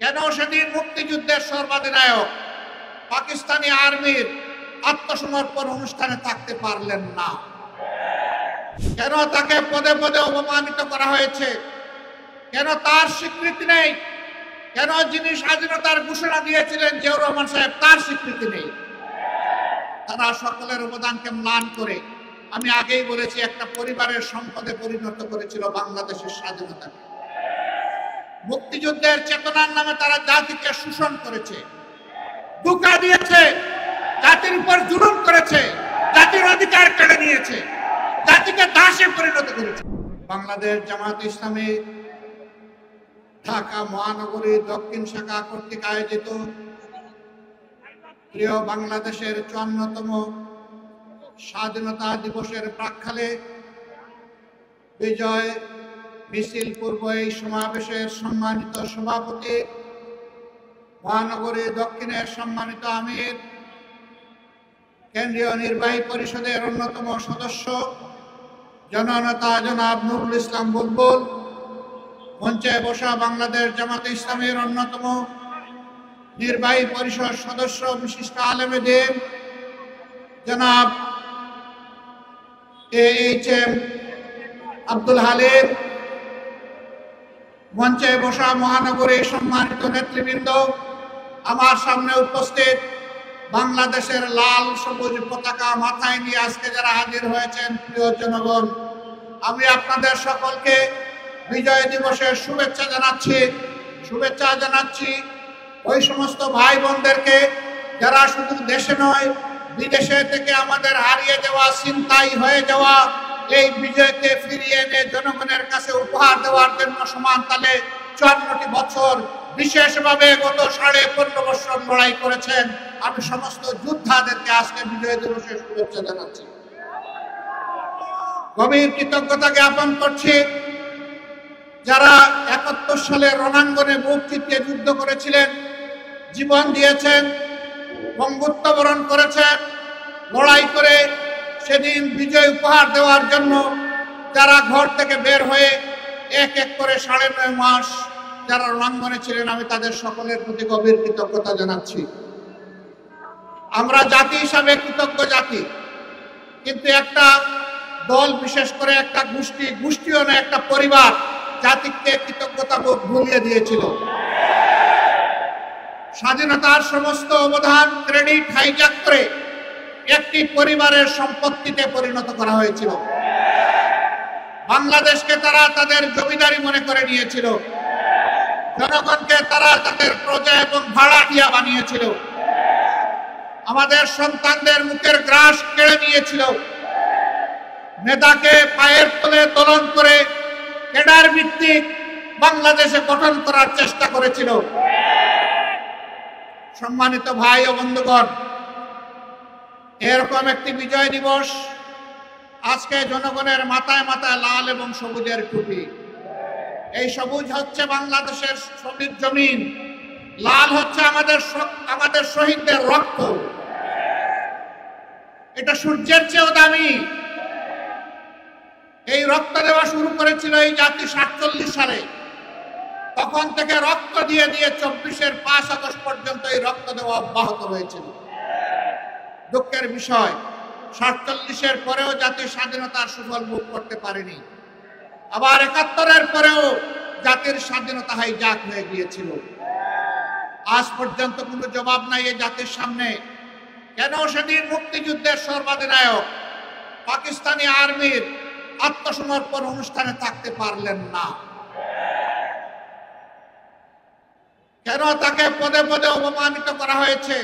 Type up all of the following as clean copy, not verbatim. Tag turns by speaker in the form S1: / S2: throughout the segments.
S1: কেন সেদিন মুক্তিযুদ্ধের সর্বাধিনায়ক পাকিস্তানি আর্মির আত্মসমর্পণ অনুষ্ঠানে থাকতে পারলেন না? কেন তাকে পদে পদে অপমানিত করা হয়েছে? কেন তার স্বীকৃতি নেই? কেন যিনি স্বাধীনতার ঘোষণা দিয়েছিলেন জিয়াউর রহমান সাহেব, তার স্বীকৃতি নেই? তারা সকলের অবদানকে ম্লান করে, আমি আগেই বলেছি, একটা পরিবারের সম্পদে পরিণত করেছিল বাংলাদেশের স্বাধীনতাকে। মুক্তিযুদ্ধের চেতনার নামে তারা জাতিকে শোষণ করেছে, ধোঁকা দিয়েছে, জাতির উপর জুলুম করেছে, জাতির অধিকার কেড়ে নিয়েছে, জাতিকে দাসে পরিণত করেছে। বাংলাদেশ জামায়াত ইসলামী ঢাকা মহানগরী দক্ষিণ শাখা কর্তৃক আয়োজিত প্রিয় বাংলাদেশের ৫৪তম স্বাধীনতা দিবসের প্রাক্কালে বিজয় মিছিল পূর্ব এই সমাবেশের সম্মানিত সভাপতি, মহানগরী দক্ষিণের সম্মানিত আমির, কেন্দ্রীয় নির্বাহী পরিষদের অন্যতম সদস্য জননেতা জনাব নুরুল ইসলাম বুলবুল, মঞ্চে বসা বাংলাদেশ জামাত ইসলামীর অন্যতম নির্বাহী পরিষদ সদস্য বিশিষ্ট আলেমে দ্বীন জনাব AHM আব্দুল হালিম, মঞ্চে বসা মহানগরীর সম্মানিত নেতৃবৃন্দ, আমার সামনে উপস্থিত বাংলাদেশের লাল সবুজ পতাকা মাথায় নিয়ে আজকে যারা হাজির হয়েছেন, প্রিয় জনগণ, আমি আপনাদের সকলকে বিজয় দিবসের শুভেচ্ছা জানাচ্ছি। ওই সমস্ত ভাই বোনদেরকে যারা শুধু দেশে নয় বিদেশে থেকে আমাদের হারিয়ে যাওয়া, ছিনতাই হয়ে যাওয়া এই বিজয়কে ফিরিয়ে এনে জনগণের কাছে উপহার দেওয়ার জন্য সমান তালে ৫৪টি বছর বিশেষভাবে গত ১৫.৫ বছর লড়াই করেছেন, আমি সমস্ত যোদ্ধাদেরকে আজকে বিজয় দিবসের শুভেচ্ছা জানাচ্ছি। গভীর কৃতজ্ঞতা জ্ঞাপন করছি যারা ৭১ সালে রণাঙ্গনে বুক চিতিয়ে যুদ্ধ করেছিলেন, জীবন দিয়েছেন, বঙ্গত্ব বরণ করেছেন, লড়াই করে সেদিন বিজয় উপহার দেওয়ার জন্য যারা ঘর থেকে বের হয়ে এক এক করে ৯.৫ মাস যারা রণাঙ্গনে ছিলেন, আমি তাদের সকলের প্রতি গভীর কৃতজ্ঞতা জানাচ্ছি। আমরা জাতি হিসাবে কৃতজ্ঞ জাতি, কিন্তু একটা দল, বিশেষ করে একটা গোষ্ঠীও না, একটা পরিবার জাতিকে কৃতজ্ঞতা বোধ ভুলিয়ে দিয়েছিল। স্বাধীনতার সমস্ত অবদান, ক্রেডিট হাইজ্যাক করে একটি পরিবারের সম্পত্তিতে পরিণত করা হয়েছিল। বাংলাদেশকে তারা তাদের জমিদারি মনে করে নিয়েছিল, জনগণকে তারা তাদের প্রজা এবং ভাড়াটিয়া বানিয়েছিল, আমাদের সন্তানদের মুখের গ্রাস কেড়ে নিয়েছিল, নেতাকে পায়ের তলে দোলন করে ক্যাডার ভিত্তিক বাংলাদেশে গঠন করার চেষ্টা করেছিল। সম্মানিত ভাই ও বন্ধুগণ, এরকম একটি বিজয় দিবস আজকে জনগণের মাথায় মাথায় লাল এবং সবুজের টুপি। এই সবুজ হচ্ছে বাংলাদেশের শ্রমিক জমিন, লাল হচ্ছে আমাদের শহীদদের রক্ত। এটা সূর্যের চেয়েও দামি। এই রক্ত দেওয়া শুরু করেছিল এই জাতি ৪৭ সালে। তখন থেকে রক্ত দিয়ে দিয়ে ২৪-এর ৫ আগস্ট পর্যন্ত এই রক্ত দেওয়া অব্যাহত হয়েছিল। দুঃখের বিষয়, ৪৭-এর পরেও জাতি স্বাধীনতার সুফল ভোগ করতে পারেনি। আবার ৭১-এর পরেও জাতির স্বাধীনতা হাইজ্যাক হয়ে গিয়েছিল। আজ পর্যন্ত কোনো জবাব নাই এই জাতির সামনে, কেন সেদিন মুক্তিযুদ্ধের সর্বাধিনায়ক পাকিস্তানি আর্মির আত্মসমর্পণ অনুষ্ঠানে থাকতে পারলেন না? কেন তাকে পদে পদে অপমানিত করা হয়েছে?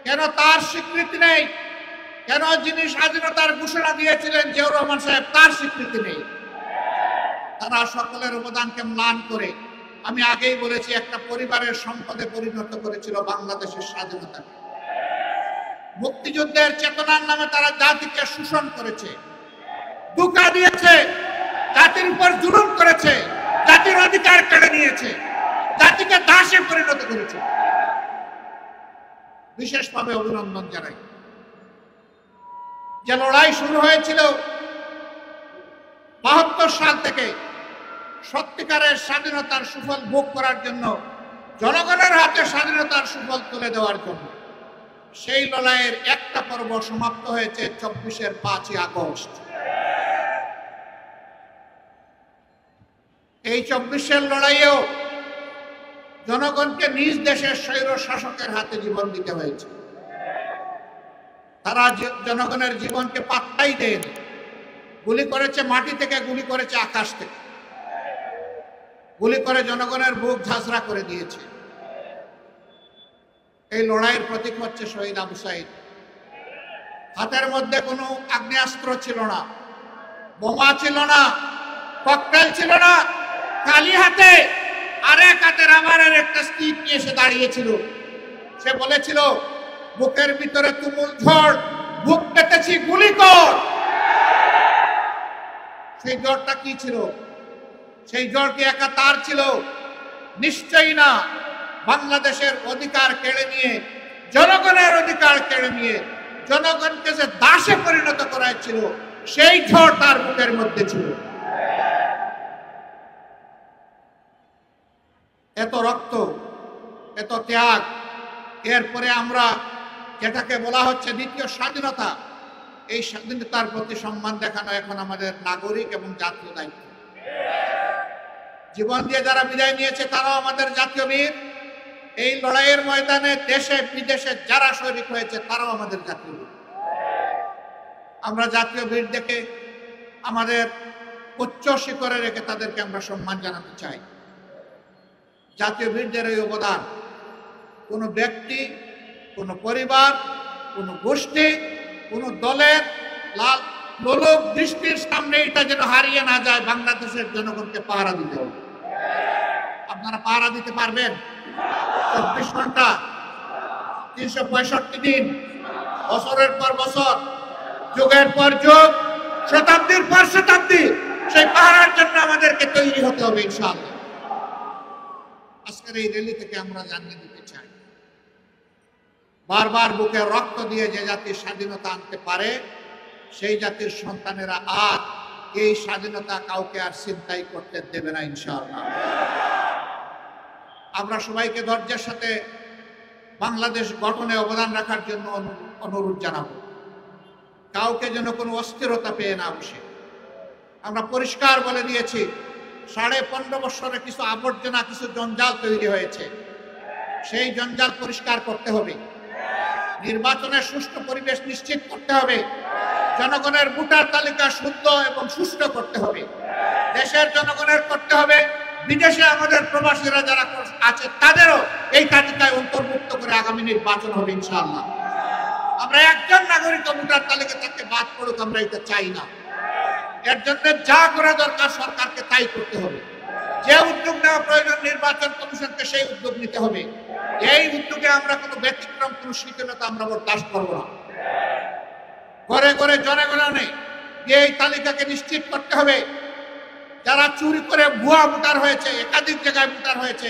S1: কেন তার স্বীকৃতি নেই? কেন যিনি স্বাধীনতার ঘোষণা দিয়েছিলেন জিয়াউর রহমান সাহেব, তার স্বীকৃতি নেই? তারা সকলের অবদানকে ম্লান করে, আমি আগেই বলেছি, একটা পরিবারের সম্পদে পরিণত করেছিল বাংলাদেশের স্বাধীনতাকে। মুক্তিযুদ্ধের চেতনার নামে তারা জাতিকে শোষণ করেছে, ধোঁকা দিয়েছে, জাতির উপর জুলুম করেছে, জাতির অধিকার কেড়ে নিয়েছে, জাতিকে দাসে পরিণত করেছে। বিশেষভাবে অভিনন্দন জানাই। যে লড়াই শুরু হয়েছিল ৭২ সাল থেকে, সত্যিকারের স্বাধীনতার সুফল ভোগ করার জন্য জনগণের হাতে স্বাধীনতার সুফল তুলে দেওয়ার জন্য। সেই লড়াইয়ের একটা পর্ব সমাপ্ত হয়েছে 24-এর 5ই আগস্ট। এই 24-এর লড়াইয়েও জনগণকে নিজ দেশের স্বৈর শাসকের হাতে জীবন দিতে হয়েছে। তারা জনগণের জীবনকে পাত্তাই দেয়নি। গুলি করেছে মাটি থেকে, গুলি করেছে আকাশ থেকে, গুলি করে জনগণের বুক ঝাঁঝরা করে দিয়েছে। এই লড়াইয়ের প্রতীক হচ্ছে শহীদ আবু সাঈদ। হাতের মধ্যে কোনো আগ্নেয়াস্ত্র ছিল না, বোমা ছিল না, ককটেল ছিল না, খালি হাতে আরেক হাতে রাবারের একটা স্টিক নিয়ে এসে দাঁড়িয়েছিল। সে বলেছিল, বুকের ভিতরে তুমুল ঝড়, বুক পেতেছি, গুলি কর। সেই জ্বরটা কি ছিল? সেই জ্বর কি একা তার ছিল? নিশ্চয়ই না। বাংলাদেশের অধিকার কেড়ে নিয়ে, জনগণের অধিকার কেড়ে নিয়ে জনগণকে যে দাসে পরিণত করাইছিল, সেই ঝড় তার বুকের মধ্যে ছিল। এত রক্ত, এত ত্যাগ, এরপরে আমরা যেটাকে বলা হচ্ছে দ্বিতীয় স্বাধীনতা, এই স্বাধীনতার প্রতি সম্মান দেখানো এখন আমাদের নাগরিক এবং জাতীয় দায়িত্ব। জীবন দিয়ে যারা বিদায় নিয়েছে তারাও আমাদের জাতীয় বীর। এই লড়াইয়ের ময়দানে দেশে বিদেশে যারা শরীক হয়েছে তারাও আমাদের জাতীয় বীর। আমরা জাতীয় বীর দেখে আমাদের উচ্চ শিখরে রেখে তাদেরকে আমরা সম্মান জানাতে চাই। জাতীয় বীরদের এই অবদান কোনো ব্যক্তি, কোনো পরিবার, কোনো গোষ্ঠী, কোনো দলের লাল লোলক দৃষ্টির সামনে এটা যেন হারিয়ে না যায়। বাংলাদেশের জনগণকে পাহারা দিতে হবে। আপনারা পাহারা দিতে পারবেন? 24 ঘন্টা, 365 দিন, বছরের পর বছর, যুগের পর যুগ, শতাব্দীর পর শতাব্দী সেই পাহারার জন্য আমাদেরকে তৈরি হতে হবে ইনশাআল্লাহ। আজকের এই র্যালি থেকে আমরা জানিয়ে দিতে চাই, বারবার বুকে রক্ত দিয়ে যে জাতির স্বাধীনতা আনতে পারে, সেই জাতির সন্তানেরা আর এই স্বাধীনতা কাউকে আর ছিনতাই করতে দেবে না ইনশাআল্লাহ। আমরা সবাইকে ধৈর্যের সাথে বাংলাদেশ গঠনে অবদান রাখার জন্য অনুরোধ জানাবো। কাউকে যেন কোনো অস্থিরতা পেয়ে না বসে। আমরা পরিষ্কার বলে দিয়েছি, 15.5 বছরে কিছু আবর্জনা, কিছু জঞ্জাল তৈরি হয়েছে। সেই জঞ্জাল পরিষ্কার করতে হবে। নির্বাচনের সুষ্ঠু পরিবেশ নিশ্চিত করতে হবে। জনগণের ভোটার তালিকা শুদ্ধ এবং সুষ্ঠু করতে হবে। দেশের জনগণের করতে হবে, বিদেশে আমাদের প্রবাসীরা যারা আছে তাদেরও এই তালিকায় অন্তর্ভুক্ত করে আগামী নির্বাচন হবে ইনশাআল্লাহ। আমরা একজন নাগরিক ভোটার তালিকা থেকে বাদ পড়ুক, আমরা এটা চাই না। এর জন্য যা করা দরকার সরকারকে তাই করতে হবে। যে উদ্যোগ নেওয়া প্রয়োজন নির্বাচন কমিশনকে সেই উদ্যোগ নিতে হবে। এই উদ্যোগে আমরা কোনো ব্যতিক্রম, কোনো শিথিলতা আমরা বরদাস্ত করব না। ঘরে ঘরে জনগণে এই তালিকাকে নিশ্চিত করতে হবে। যারা চুরি করে ভুয়া ভোটার হয়েছে, একাধিক জায়গায় ভোটার হয়েছে,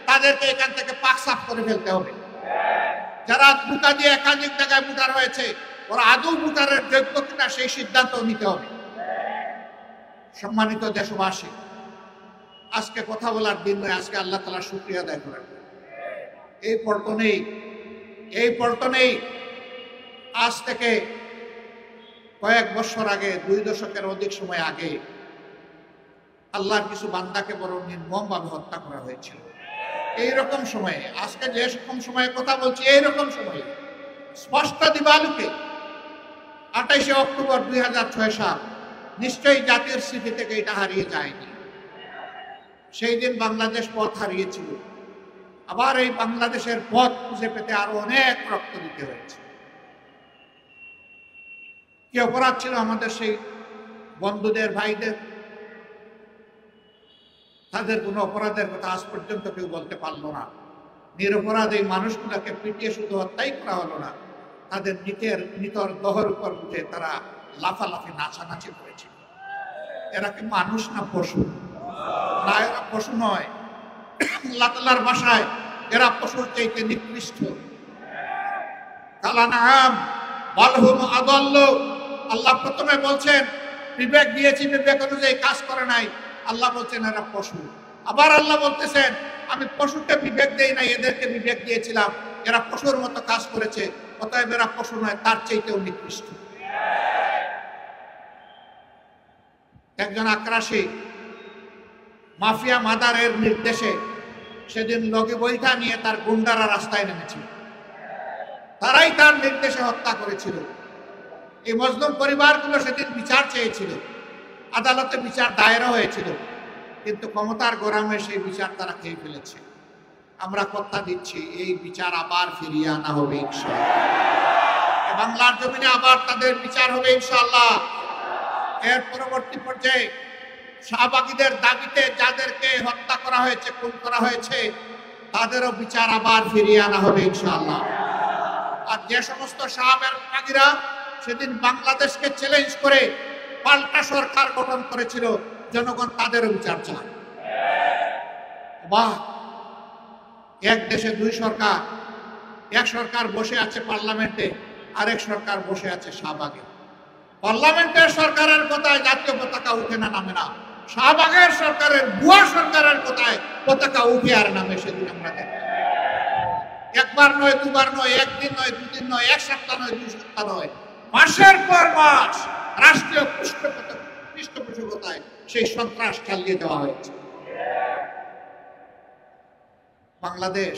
S1: তাদেরকে এখান থেকে পাক সাফ করে ফেলতে হবে। যারা ধোঁকা দিয়ে একাধিক জায়গায় ভোটার হয়েছে, ওরা আদৌ ভোটারের যোগ্য কিনা সেই সিদ্ধান্ত নিতে হবে। সম্মানিত দেশবাসী, আজকে কথা বলার দিন নয়, আজকে আল্লাহ তাআলার শুকরিয়া আদায় করার। এই পল্টনেই আজ থেকে কয়েক বছর আগে, 2 দশকের অধিক সময় আগে আল্লাহর কিছু বান্দাকে বড় নির্মমভাবে হত্যা করা হয়েছিল। এইরকম সময়ে, আজকে যে রকম সময়ে কথা বলছি, এইরকম সময়ে স্পষ্ট দিবালুকে 28 অক্টোবর 2006 সাল, নিশ্চয়ই জাতির স্মৃতি থেকে এটা হারিয়ে যায়নি। সেই দিন বাংলাদেশ পথ হারিয়েছিল। আবার এই বাংলাদেশের পথ খুঁজে পেতে আরো অনেক রক্ত দিতে হয়েছে। কি অপরাধ ছিল আমাদের সেই বন্ধুদের, ভাইদের? তাদের কোনো অপরাধের কথা আজ পর্যন্ত কেউ বলতে পারলো না। নিরপরাধ এই মানুষগুলোকে পিটিয়ে শুধু হত্যাই করা হলো না, তাদের নিতর দহর উপর উঠে তারা লাফালাফি, নাচানাচি করেছে। এরা কি মানুষ না পশু? না, এরা পশু নয়। আল্লাহ তাআলার ভাষায় এরা পশুর চাইতে নিকৃষ্ট। কালানাম বালহুম আদাল্ল। আল্লাহ প্রথমে বলছেন বিবেক দিয়েছি, বিবেক অনুযায়ী কাজ করে নাই। আল্লাহ বলছেন এরা পশু। আবার আল্লাহ বলতেছেন আমি পশুকে বিবেক দেই না, এদেরকে বিবেক দিয়েছিলাম, এরা পশুর মতো কাজ করেছে, অতএব এরা পশু নয়, তার চাইতেও নিকৃষ্ট। একজন আক্রাসী মাফিয়া মাদারের নির্দেশে সেদিন লগি বইটা নিয়ে তার গুন্ডারা রাস্তায় নেমেছিল, তারাই তার নির্দেশে হত্যা করেছিল। এই মজলুম পরিবারগুলো সেদিন বিচার চেয়েছিল, আদালতে বিচার দায়েরও হয়েছিল, কিন্তু ক্ষমতার গরমে সেই বিচার তারা খেয়ে ফেলেছে। আমরা কথা দিচ্ছি এই বিচার আবার ফিরিয়ে আনা হবে ইনশাআল্লাহ, বাংলার জমিনে আবার তাদের বিচার হবে ইনশাআল্লাহ। এর পরবর্তী পর্যায়ে শাহবাগীদের দাবিতে যাদেরকে হত্যা করা হয়েছে, খুন করা হয়েছে, তাদেরও বিচার আবার ফিরিয়ে আনা হবে ইনশাআল্লাহ। আর যে সমস্ত শাহবাগীরা সেদিন বাংলাদেশকে চ্যালেঞ্জ করে পাল্টা সরকার গঠন করেছিল, জনগণ তাদেরও বিচার চায়। বাহ, এক দেশে দুই সরকার, এক সরকার বসে আছে পার্লামেন্টে, আরেক সরকার বসে আছে শাহবাগে। পার্লামেন্টের সরকারের কথায় জাতীয় পতাকা উঠে না, নামে না। শাহবাগের সরকারের, ভুয়া সরকারের কথায় পতাকা উঠে আর নামে। সেদিন আমরা দেখি একবার নয়, দুবার নয়, একদিন নয়, দুদিন নয়, এক সপ্তাহ নয়, 2 সপ্তাহ নয়, মাসের পর মাস রাষ্ট্রীয় পৃষ্ঠপোষকতায় সেই সন্ত্রাস চালিয়ে দেওয়া হয়েছে। বাংলাদেশ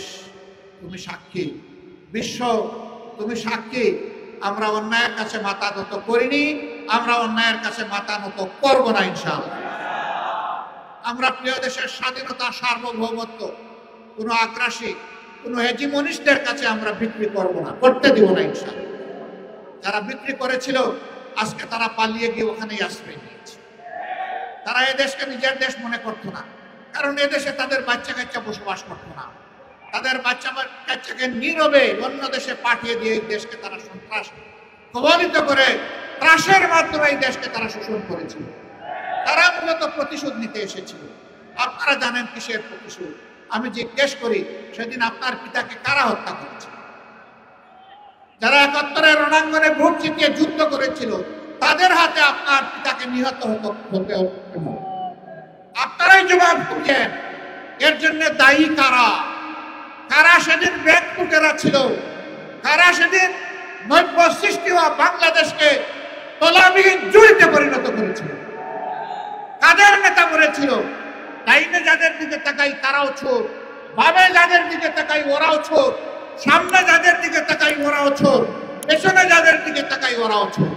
S1: তুমি সাক্ষী, বিশ্ব তুমি সাক্ষী, আমরা অন্যায়ের কাছে মাথা নত করিনি, আমরা অন্যায়ের কাছে মাথা নত করবো না ইনশাআল্লাহ। আমরা প্রিয় দেশের স্বাধীনতা, সার্বভৌমত্ব কোনো আগ্রাসী, কোনো হেজিমনিস্টদের কাছে আমরা বিক্রি করবো না, করতে দিব না ইনশাআল্লাহ। যারা বিক্রি করেছিল আজকে তারা পালিয়ে গিয়ে ওখানেই আশ্রয় নিয়েছে। তারা এদেশকে নিজের দেশ মনে করতো না, কারণ এদেশে তাদের বাচ্চা কাচ্চা বসবাস করতো না। তাদের বাচ্চা কাচ্চাকে নীরবে অন্য দেশে পাঠিয়ে দিয়ে এই দেশকে তারা সন্ত্রাস কবলিত করে ত্রাসের মাধ্যমে এই দেশকে তারা শোষণ করেছিল। তারা মূলত প্রতিশোধ নিতে এসেছিল। আপনারা জানেন কিসের প্রতিশোধ? আমি জিজ্ঞেস করি, সেদিন আপনার পিতাকে কারা হত্যা করেছে? যারা 71-এর রণাঙ্গনে ভোট জিতিয়ে যুদ্ধ করেছিল, তাদের হাতে আপনার পিতাকে নিহত হতে হতো। আপনারাই জবাব দিয়েছেন, এর জন্য দায়ী কারা? কারা সেদিন ব্যাংক লুটেরা ছিল? কারা সেদিন নব্য সৃষ্টি হওয়া বাংলাদেশকে তলাবিহীন জুড়িতে পরিণত করেছিল? কাদের নেতা বলেছিল? ডাইনে যাদের দিকে তাকাই তারাও চোর, বামে যাদের দিকে তাকাই ওরাও চোর, সামনে যাদের দিকে তাকাই ওরাও চোর, পেছনে যাদের দিকে তাকাই ওরাও চোর।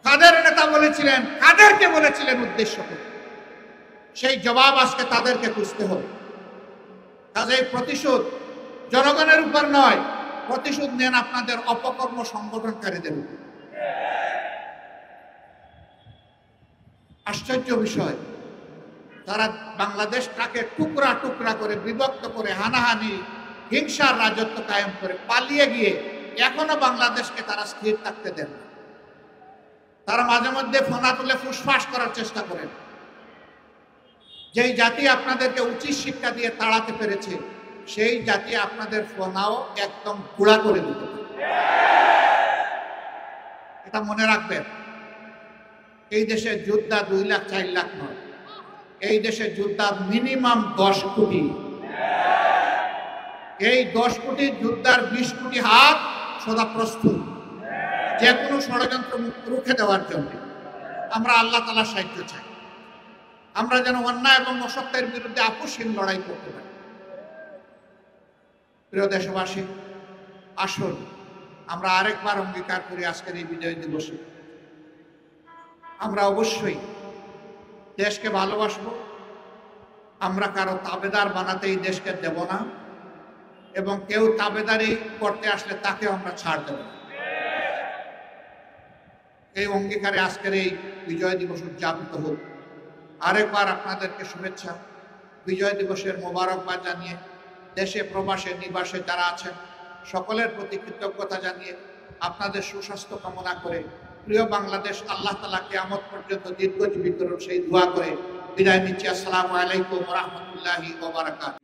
S1: কাদের নেতা বলেছিলেন? কাদেরকে বলেছিলেন উদ্দেশ্য করে? সেই জবাব আজকে তাদেরকে খুঁজতে হবে। কাজেই প্রতিশোধ জনগণের উপর নয়, প্রতিশোধ নেন আপনাদের অপকর্ম সংগঠনকারীদের উপর। আশ্চর্য বিষয়, তারা বাংলাদেশটাকে টুকরা টুকরা করে, বিভক্ত করে, হানাহানি, হিংসার রাজত্ব কায়েম করে পালিয়ে গিয়ে এখনো বাংলাদেশকে তারা স্থির থাকতে দেন না। তারা মাঝে মধ্যে ফোনা তুলে ফুসফাস করার চেষ্টা করেন। যেই জাতি আপনাদেরকে উচিত শিক্ষা দিয়ে তাড়াতে পেরেছে, সেই জাতি আপনাদের ফোনাও একদম গুঁড়া করে দিতে পারে। এটা মনে রাখবেন। এই দেশে যোদ্ধা 2 লাখ 4 লাখ নয়, এই দেশে যোদ্ধা মিনিমাম 10 কোটি। এই 10 কোটি যোদ্ধার 20 কোটি হাত সদা প্রস্তুত যে কোনো ষড়যন্ত্র রুখে দেওয়ার জন্য। আমরা আল্লাহ তাআলার সাহায্য চাই, আমরা যেন অন্যায় এবং অসত্যের বিরুদ্ধে আপোষহীন লড়াই করতে পারি। প্রিয় দেশবাসী, আসুন আমরা আরেকবার অঙ্গীকার করি আজকের এই বিজয় দিবসে আমরা অবশ্যই দেশকে ভালোবাসবো। আমরা কারো তাবেদার বানাতে এই দেশকে দেব না, এবং কেউ তাবেদারি করতে আসলে তাকে আমরা ছাড় দেব না। এই অঙ্গীকারে আজকের এই বিজয় দিবস উদযাপিত হোক। আরেকবার আপনাদেরকে শুভেচ্ছা, বিজয় দিবসের মোবারকবাদ জানিয়ে দেশে প্রবাসে নিবাসে যারা আছেন সকলের প্রতি কৃতজ্ঞতা জানিয়ে আপনাদের সুস্বাস্থ্য কামনা করে প্রিয় বাংলাদেশ আল্লাহ তাআলা কিয়ামত পর্যন্ত দীর্ঘজীবী করুন সেই দোয়া করে বিদায় নিচ্ছি। আসসালামু আলাইকুম ওয়া রাহমাতুল্লাহি ওয়া বারাকাতুহু।